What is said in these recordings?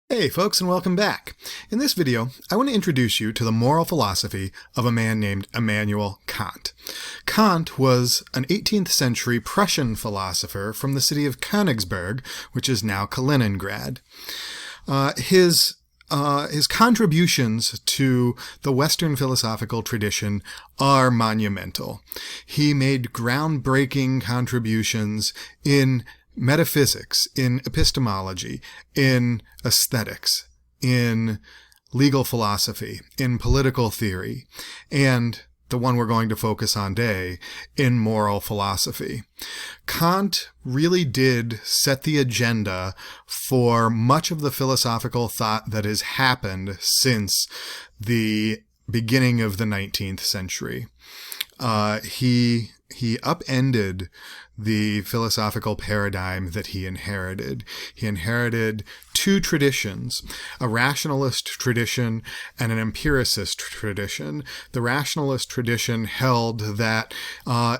Hey folks, and welcome back. In this video, I want to introduce you to the moral philosophy of a man named Immanuel Kant. Kant was an 18th century Prussian philosopher from the city of Königsberg, which is now Kaliningrad. His contributions to the Western philosophical tradition are monumental. He made groundbreaking contributions in metaphysics, in epistemology, in aesthetics, in legal philosophy, in political theory, and the one we're going to focus on today, in moral philosophy. Kant really did set the agenda for much of the philosophical thought that has happened since the beginning of the 19th century. He upended the philosophical paradigm that he inherited. He inherited two traditions, a rationalist tradition and an empiricist tradition. The rationalist tradition held that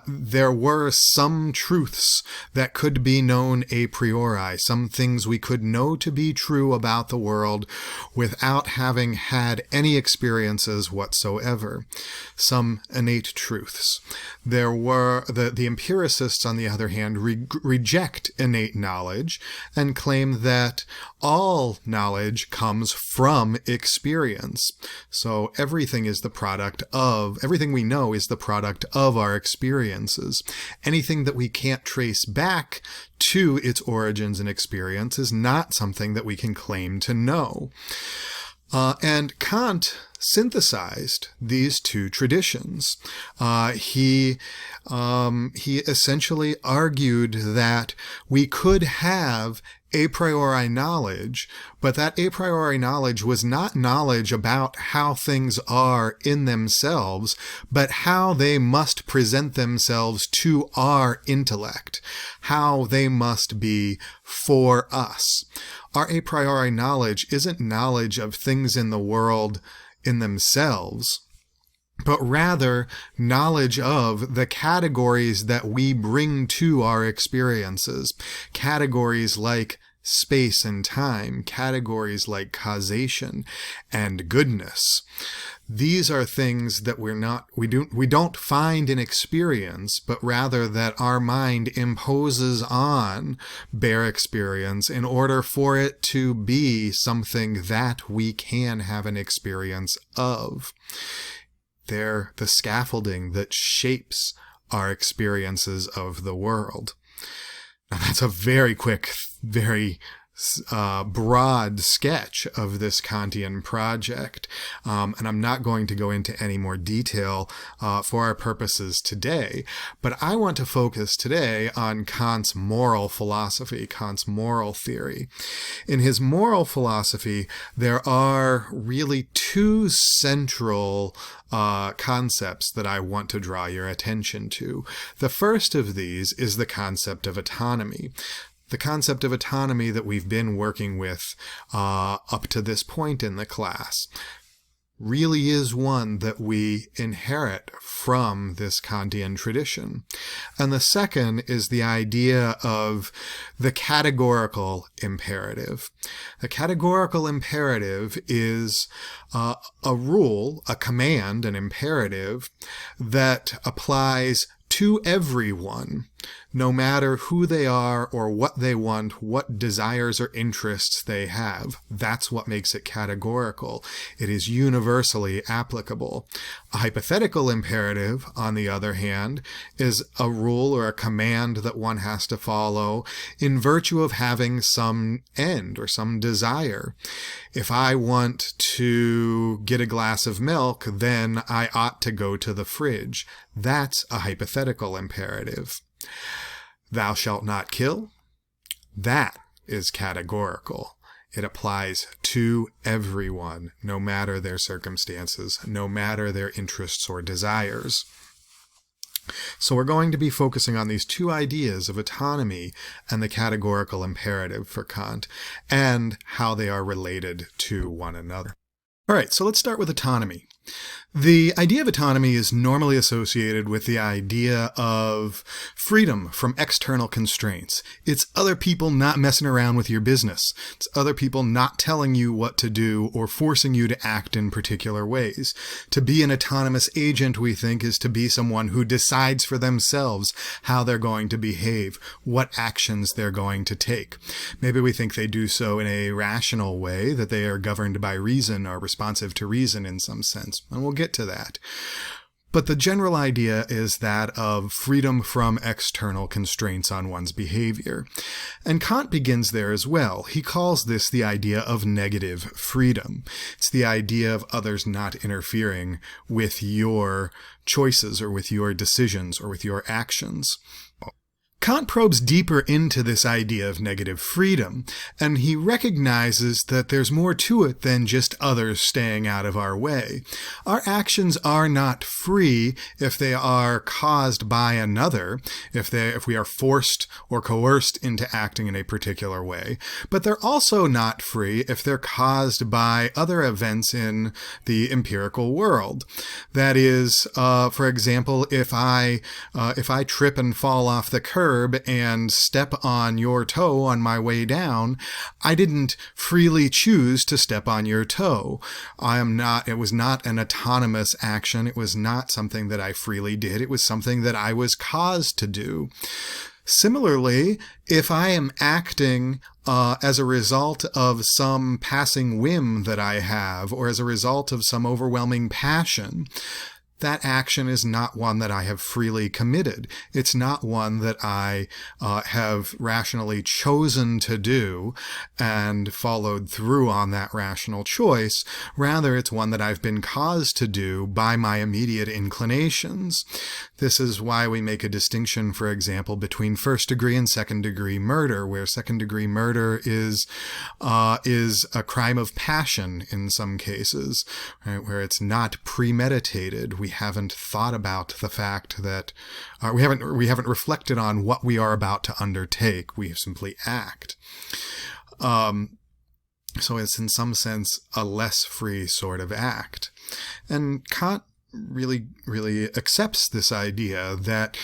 there were some truths that could be known a priori, some things we could know to be true about the world without having had any experiences whatsoever, some innate truths. There were the empiricists, on the other hand, reject innate knowledge and claim that all knowledge comes from experience. So everything we know is the product of our experiences. Anything that we can't trace back to its origins and experience is not something that we can claim to know. And Kant synthesized these two traditions. He essentially argued that we could have a priori knowledge, but that a priori knowledge was not knowledge about how things are in themselves, but how they must present themselves to our intellect, how they must be for us. Our a priori knowledge isn't knowledge of things in the world in themselves, but rather knowledge of the categories that we bring to our experiences. Categories like space and time, categories like causation and goodness. These are things that we don't find in experience, but rather that our mind imposes on bare experience in order for it to be something that we can have an experience of. They're the scaffolding that shapes our experiences of the world. Now, that's a very quick, very broad sketch of this Kantian project, and I'm not going to go into any more detail for our purposes today, but I want to focus today on Kant's moral philosophy, Kant's moral theory. In his moral philosophy, there are really two central concepts that I want to draw your attention to. The first of these is the concept of autonomy. The concept of autonomy that we've been working with up to this point in the class really is one that we inherit from this Kantian tradition. And the second is the idea of the categorical imperative. The categorical imperative is a rule, a command, an imperative that applies to everyone, no matter who they are or what they want, what desires or interests they have. That's what makes it categorical. It is universally applicable. A hypothetical imperative, on the other hand, is a rule or a command that one has to follow in virtue of having some end or some desire. If I want to get a glass of milk, then I ought to go to the fridge. That's a hypothetical imperative. Thou shalt not kill. That is categorical. It applies to everyone, no matter their circumstances, no matter their interests or desires. So we're going to be focusing on these two ideas of autonomy and the categorical imperative for Kant, and how they are related to one another. All right, so let's start with autonomy. The idea of autonomy is normally associated with the idea of freedom from external constraints. It's other people not messing around with your business. It's other people not telling you what to do or forcing you to act in particular ways. To be an autonomous agent, we think, is to be someone who decides for themselves how they're going to behave, what actions they're going to take. Maybe we think they do so in a rational way, that they are governed by reason or responsive to reason in some sense. And we'll get to that. But the general idea is that of freedom from external constraints on one's behavior. And Kant begins there as well. He calls this the idea of negative freedom. It's the idea of others not interfering with your choices or with your decisions or with your actions. Kant probes deeper into this idea of negative freedom, and he recognizes that there's more to it than just others staying out of our way. Our actions are not free if they are caused by another, if we are forced or coerced into acting in a particular way, but they're also not free if they're caused by other events in the empirical world. That is, for example, if I trip and fall off the curb and step on your toe on my way down, I didn't freely choose to step on your toe. It was not an autonomous action. It was not something that I freely did. It was something that I was caused to do. Similarly, if I am acting as a result of some passing whim that I have, or as a result of some overwhelming passion, that action is not one that I have freely committed. It's not one that I have rationally chosen to do and followed through on that rational choice. Rather, it's one that I've been caused to do by my immediate inclinations. This is why we make a distinction, for example, between first-degree and second-degree murder, where second-degree murder is a crime of passion in some cases, right, where it's not premeditated. We haven't thought about the fact that we haven't reflected on what we are about to undertake. We simply act. So it's in some sense a less free sort of act. And Kant really accepts this idea that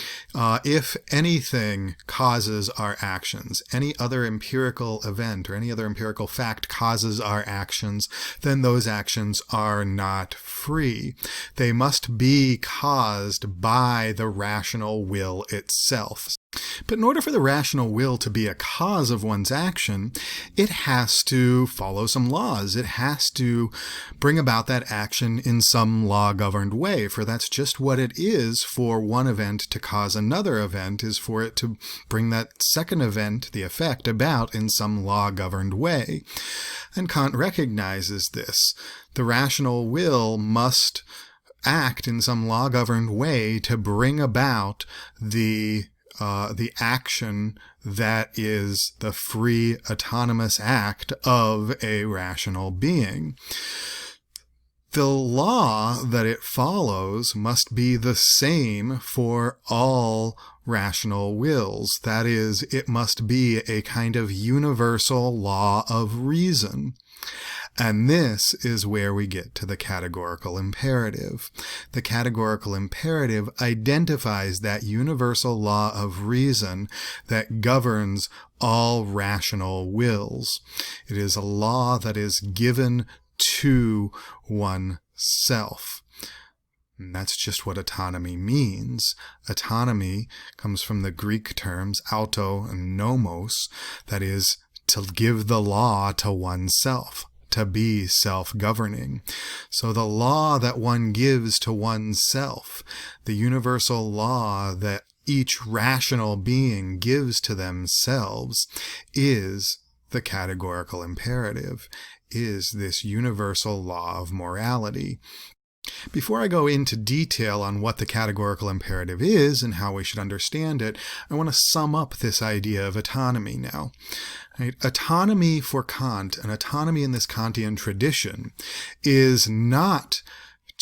if anything causes our actions, any other empirical event or any other empirical fact causes our actions, then those actions are not free. They must be caused by the rational will itself. But in order for the rational will to be a cause of one's action, it has to follow some laws. It has to bring about that action in some law-governed way, for that's just what it is for one event to cause another event, is for it to bring that second event, the effect, about in some law-governed way. And Kant recognizes this. The rational will must act in some law-governed way to bring about the action that is the free, autonomous act of a rational being. The law that it follows must be the same for all rational wills. That is, it must be a kind of universal law of reason. And this is where we get to the categorical imperative. The categorical imperative identifies that universal law of reason that governs all rational wills. It is a law that is given to oneself. And that's just what autonomy means. Autonomy comes from the Greek terms auto and nomos, that is, to give the law to oneself, to be self-governing. So the law that one gives to oneself, the universal law that each rational being gives to themselves, is the categorical imperative, is this universal law of morality. Before I go into detail on what the categorical imperative is and how we should understand it, I want to sum up this idea of autonomy now. Right? Autonomy for Kant, and autonomy in this Kantian tradition, is not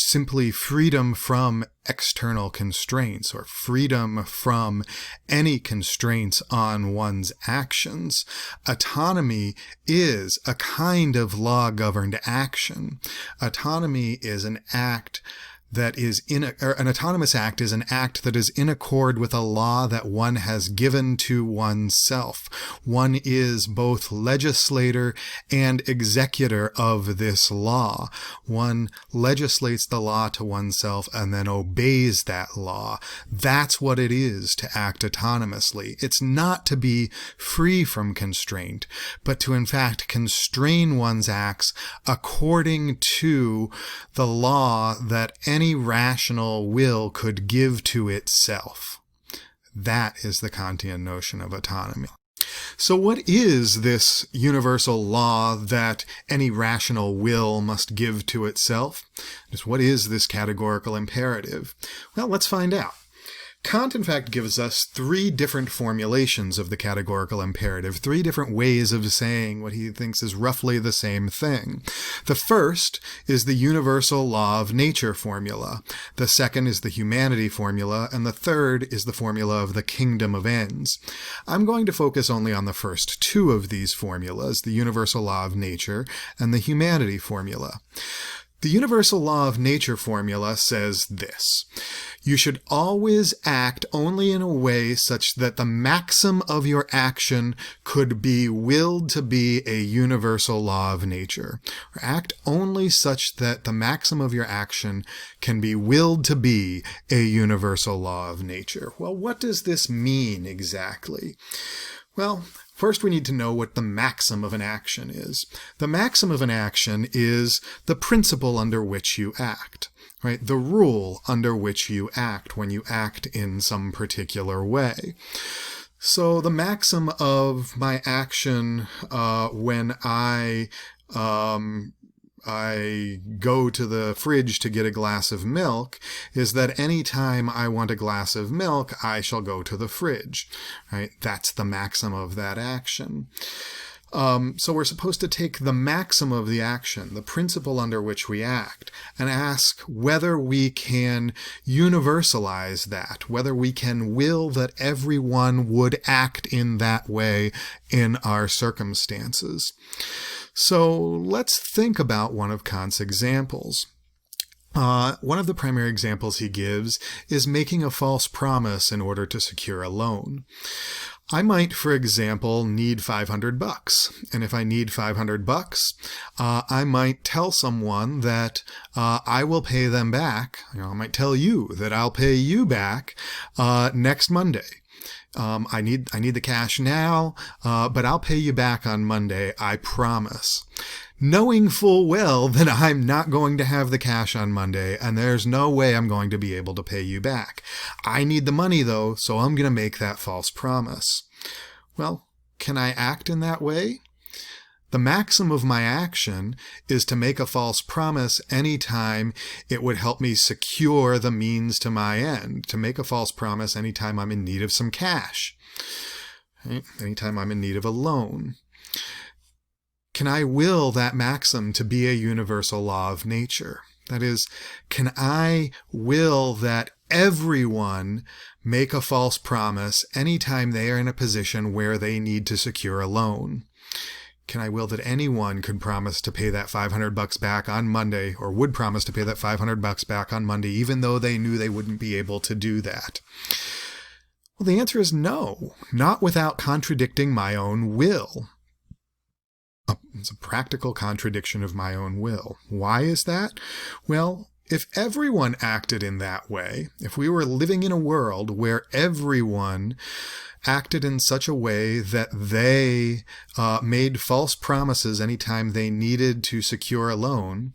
simply freedom from external constraints or freedom from any constraints on one's actions. Autonomy is a kind of law-governed action. Autonomy is an act that is an autonomous act is an act that is in accord with a law that one has given to oneself. One is both legislator and executor of this law. One legislates the law to oneself and then obeys that law. That's what it is to act autonomously. It's not to be free from constraint, but to in fact constrain one's acts according to the law that any rational will could give to itself. That is the Kantian notion of autonomy. So what is this universal law that any rational will must give to itself? Just what is this categorical imperative? Well, let's find out. Kant, in fact, gives us three different formulations of the categorical imperative, three different ways of saying what he thinks is roughly the same thing. The first is the universal law of nature formula. The second is the humanity formula, and the third is the formula of the kingdom of ends. I'm going to focus only on the first two of these formulas, the universal law of nature and the humanity formula. The universal law of nature formula says this: you should always act only in a way such that the maxim of your action could be willed to be a universal law of nature. Or act only such that the maxim of your action can be willed to be a universal law of nature. Well, what does this mean exactly? Well, first we need to know what the maxim of an action is. The maxim of an action is the principle under which you act, right? The rule under which you act when you act in some particular way. So the maxim of my action when I go to the fridge to get a glass of milk is that anytime I want a glass of milk, I shall go to the fridge, right? That's the maxim of that action. So we're supposed to take the maxim of the action, the principle under which we act, and ask whether we can universalize that, whether we can will that everyone would act in that way in our circumstances. So let's think about one of Kant's examples. One of the primary examples he gives is making a false promise in order to secure a loan. I might, for example, need $500, and if I need $500, I might tell someone that I will pay them back. I might tell you that I'll pay you back next Monday. I need the cash now, but I'll pay you back on Monday, I promise. Knowing full well that I'm not going to have the cash on Monday, and there's no way I'm going to be able to pay you back. I need the money, though, so I'm going to make that false promise. Well, can I act in that way? The maxim of my action is to make a false promise anytime it would help me secure the means to my end, to make a false promise anytime I'm in need of some cash, right? Anytime I'm in need of a loan. Can I will that maxim to be a universal law of nature? That is, can I will that everyone make a false promise anytime they are in a position where they need to secure a loan? Can I will that anyone could promise to pay that $500 back on Monday, or would promise to pay that $500 back on Monday, even though they knew they wouldn't be able to do that? Well, the answer is no, not without contradicting my own will. It's a practical contradiction of my own will. Why is that? Well, if everyone acted in that way, if we were living in a world where everyone acted in such a way that they made false promises anytime they needed to secure a loan,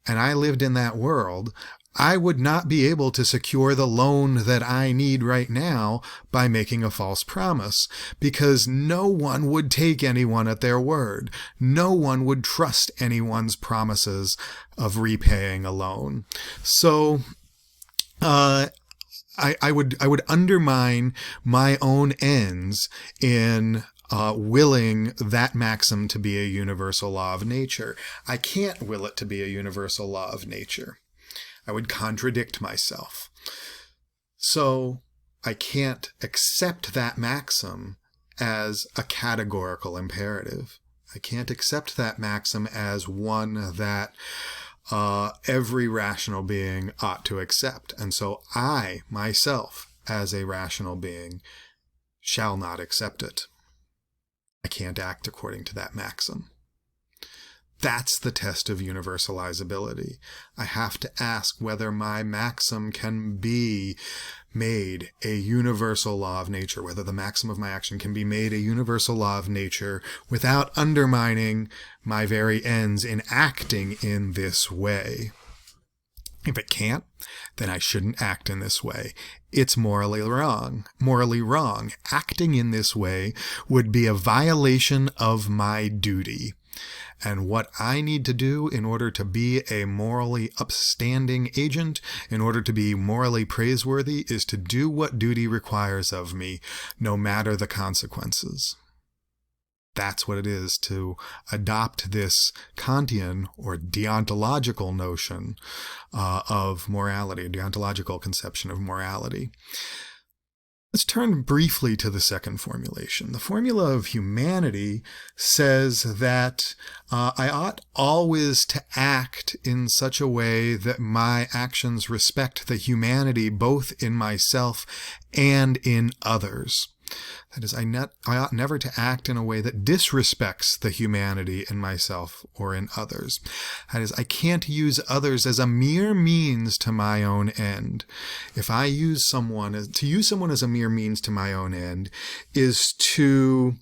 and I lived in that world, I would not be able to secure the loan that I need right now by making a false promise, because no one would take anyone at their word. No one would trust anyone's promises of repaying a loan. So, I would undermine my own ends in willing that maxim to be a universal law of nature. I can't will it to be a universal law of nature. I would contradict myself. So I can't accept that maxim as a categorical imperative. I can't accept that maxim as one that every rational being ought to accept. And so I, myself, as a rational being, shall not accept it. I can't act according to that maxim. That's the test of universalizability. I have to ask whether my maxim can be made a universal law of nature, whether the maxim of my action can be made a universal law of nature without undermining my very ends in acting in this way. If it can't, then I shouldn't act in this way. It's morally wrong. Morally wrong. Acting in this way would be a violation of my duty. And what I need to do in order to be a morally upstanding agent, in order to be morally praiseworthy, is to do what duty requires of me, no matter the consequences. That's what it is to adopt this Kantian or deontological notion of morality, a deontological conception of morality. Let's turn briefly to the second formulation. The formula of humanity says that I ought always to act in such a way that my actions respect the humanity both in myself and in others. That is, I ought never to act in a way that disrespects the humanity in myself or in others. That is, I can't use others as a mere means to my own end. If I use someone as a mere means to my own end is to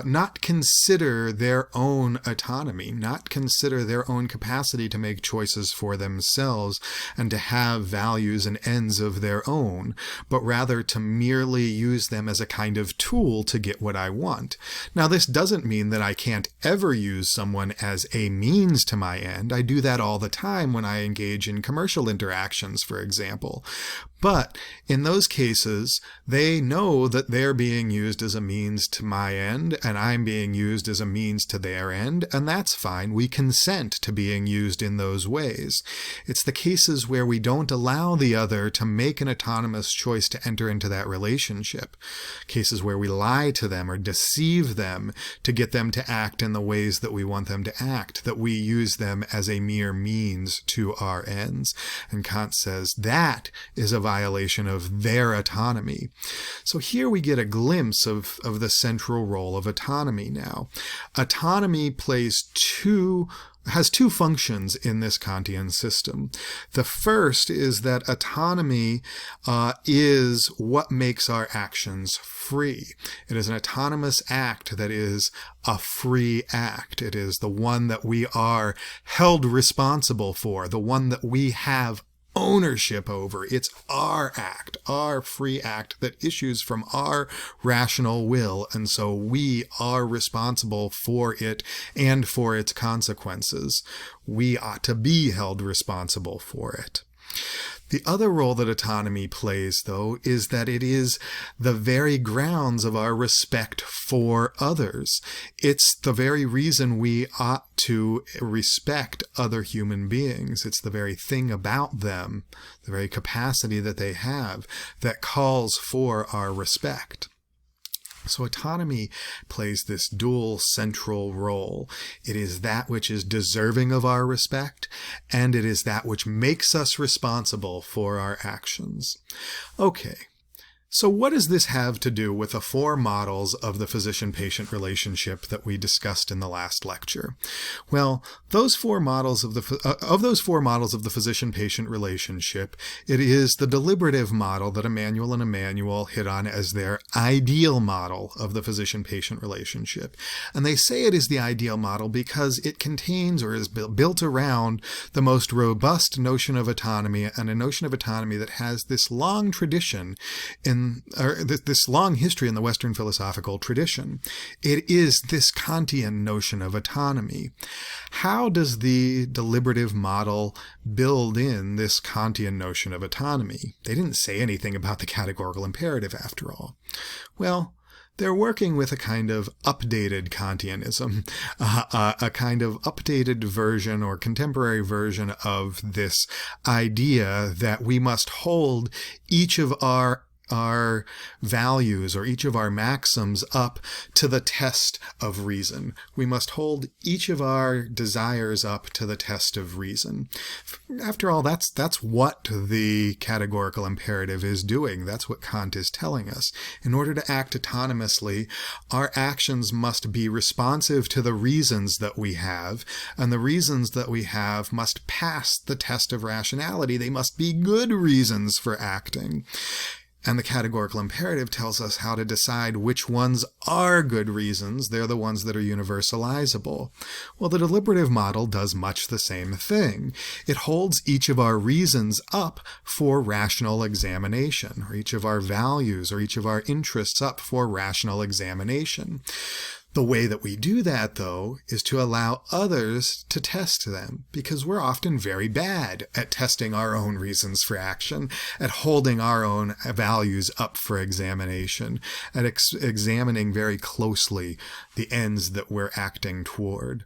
not consider their own autonomy, not consider their own capacity to make choices for themselves and to have values and ends of their own, but rather to merely use them as a kind of tool to get what I want. Now, this doesn't mean that I can't ever use someone as a means to my end. I do that all the time when I engage in commercial interactions, for example. But in those cases, they know that they're being used as a means to my end, and I'm being used as a means to their end, and that's fine. We consent to being used in those ways. It's the cases where we don't allow the other to make an autonomous choice to enter into that relationship. Cases where we lie to them or deceive them to get them to act in the ways that we want them to act, that we use them as a mere means to our ends. And Kant says that is a violation of their autonomy. So here we get a glimpse of the central role of autonomy now. Autonomy has two functions in this Kantian system. The first is that autonomy is what makes our actions free. It is an autonomous act that is a free act. It is the one that we are held responsible for, the one that we have ownership over. It's our act, our free act that issues from our rational will, and so we are responsible for it and for its consequences. We ought to be held responsible for it. The other role that autonomy plays, though, is that it is the very grounds of our respect for others. It's the very reason we ought to respect other human beings. It's the very thing about them, the very capacity that they have, that calls for our respect. So autonomy plays this dual central role. It is that which is deserving of our respect, and it is that which makes us responsible for our actions. Okay. So what does this have to do with the four models of the physician-patient relationship that we discussed in the last lecture? Well, those four models of the physician-patient relationship, it is the deliberative model that Immanuel and Immanuel hit on as their ideal model of the physician-patient relationship. And they say it is the ideal model because it contains or is built around the most robust notion of autonomy, and a notion of autonomy that has this long tradition this long history in the Western philosophical tradition. It is this Kantian notion of autonomy. How does the deliberative model build in this Kantian notion of autonomy? They didn't say anything about the categorical imperative after all. Well, they're working with a kind of updated Kantianism, a kind of updated version or contemporary version of this idea that we must hold each of our values or each of our maxims up to the test of reason. We must hold each of our desires up to the test of reason. After all, that's what the categorical imperative is doing. That's what Kant is telling us. In order to act autonomously, our actions must be responsive to the reasons that we have, and the reasons that we have must pass the test of rationality. They must be good reasons for acting. And the categorical imperative tells us how to decide which ones are good reasons. They're the ones that are universalizable. Well, the deliberative model does much the same thing. It holds each of our reasons up for rational examination, or each of our values or each of our interests up for rational examination. The way that we do that, though, is to allow others to test them, because we're often very bad at testing our own reasons for action, at holding our own values up for examination, at examining very closely the ends that we're acting toward.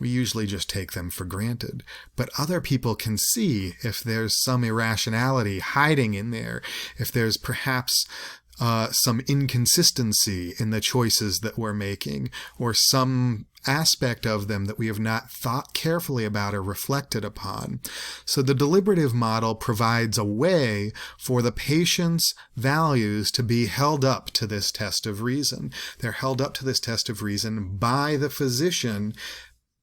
We usually just take them for granted, but other people can see if there's some irrationality hiding in there, if there's perhaps some inconsistency in the choices that we're making, or some aspect of them that we have not thought carefully about or reflected upon. So the deliberative model provides a way for the patient's values to be held up to this test of reason. They're held up to this test of reason by the physician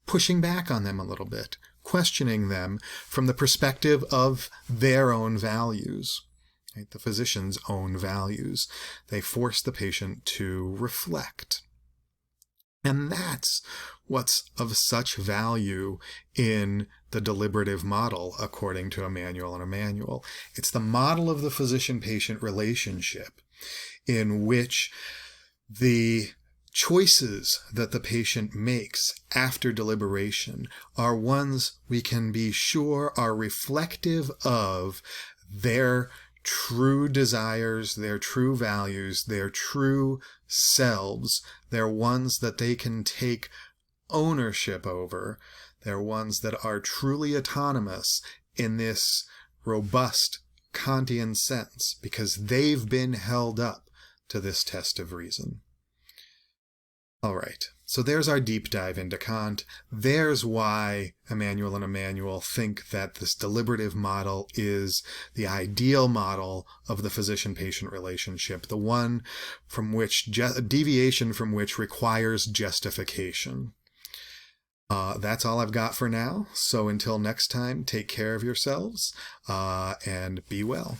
pushing back on them a little bit, questioning them from the perspective of their own values. The physician's own values. They force the patient to reflect. And that's what's of such value in the deliberative model, according to Immanuel. It's the model of the physician-patient relationship in which the choices that the patient makes after deliberation are ones we can be sure are reflective of their true desires, their true values, their true selves. They're ones that they can take ownership over. They're ones that are truly autonomous in this robust Kantian sense, because they've been held up to this test of reason. All right, so there's our deep dive into Kant. There's why Immanuel and Immanuel think that this deliberative model is the ideal model of the physician-patient relationship, the one from which deviation from which requires justification. That's all I've got for now. So until next time, take care of yourselves and be well.